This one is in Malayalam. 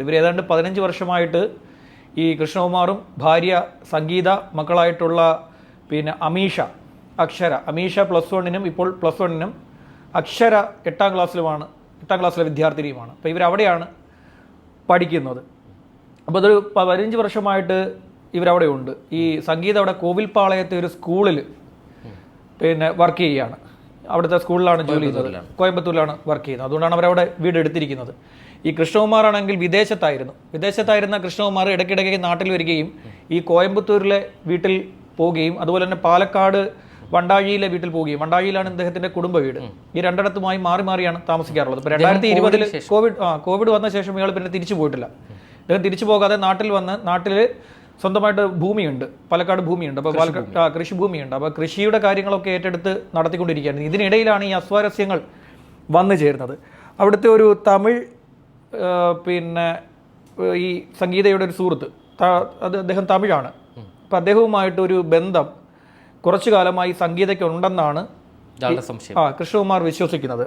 ഇവർ ഏതാണ്ട് 15 വർഷമായിട്ട് ഈ കൃഷ്ണകുമാറും ഭാര്യ സംഗീത, മക്കളായിട്ടുള്ള പിന്നെ അമീഷ +1-നും ഇപ്പോൾ +1-നും, അക്ഷര 8ാം ക്ലാസ്സിലെ വിദ്യാർത്ഥിനിയുമാണ്. അപ്പോൾ ഇവരവിടെയാണ് പഠിക്കുന്നത്. അപ്പോൾ അതൊരു 15 വർഷമായിട്ട് ഇവരവിടെ ഉണ്ട്. ഈ സംഗീത അവിടെ കോവിൽപ്പാളയത്തെ ഒരു സ്കൂളിൽ പിന്നെ വർക്ക് ചെയ്യുകയാണ്. അവിടുത്തെ സ്കൂളിലാണ് ജോലി ചെയ്യുന്നത്, കോയമ്പത്തൂരിലാണ് വർക്ക് ചെയ്യുന്നത്. അതുകൊണ്ടാണ് അവരവിടെ വീട് എടുത്തിരിക്കുന്നത്. ഈ കൃഷ്ണകുമാറാണെങ്കിൽ വിദേശത്തായിരുന്ന കൃഷ്ണകുമാർ ഇടയ്ക്കിടയ്ക്ക് നാട്ടിൽ വരികയും ഈ കോയമ്പത്തൂരിലെ വീട്ടിൽ പോവുകയും അതുപോലെ തന്നെ പാലക്കാട് വണ്ടാഴിയിലെ വീട്ടിൽ പോവുകയും, വണ്ടാഴിയിലാണ് ഇദ്ദേഹത്തിന്റെ കുടുംബ വീട്. ഈ രണ്ടിടത്തുമായി മാറി മാറിയാണ് താമസിക്കാറുള്ളത്. ഇപ്പോൾ 2020 കോവിഡ് വന്ന ശേഷം ഇയാൾ പിന്നെ തിരിച്ചു പോയിട്ടില്ല. അദ്ദേഹം തിരിച്ചു പോകാതെ നാട്ടിൽ സ്വന്തമായിട്ട് ഭൂമിയുണ്ട്, പാലക്കാട് ഭൂമിയുണ്ട്. അപ്പോൾ പാലക്കാട് കൃഷിഭൂമിയുണ്ട്. അപ്പോൾ കൃഷിയുടെ കാര്യങ്ങളൊക്കെ ഏറ്റെടുത്ത് നടത്തിക്കൊണ്ടിരിക്കുകയാണ്. ഇതിനിടയിലാണ് ഈ അസ്വാരസ്യങ്ങൾ വന്നു ചേരുന്നത്. അവിടുത്തെ ഒരു തമിഴ് പിന്നെ ഈ സംഗീതയുടെ ഒരു സുഹൃത്ത്, അദ്ദേഹം തമിഴാണ്. അപ്പം അദ്ദേഹവുമായിട്ടൊരു ബന്ധം കുറച്ചു കാലമായി സംഗീതയ്ക്ക് ഉണ്ടെന്നാണ് കൃഷ്ണകുമാർ വിശ്വസിക്കുന്നത്.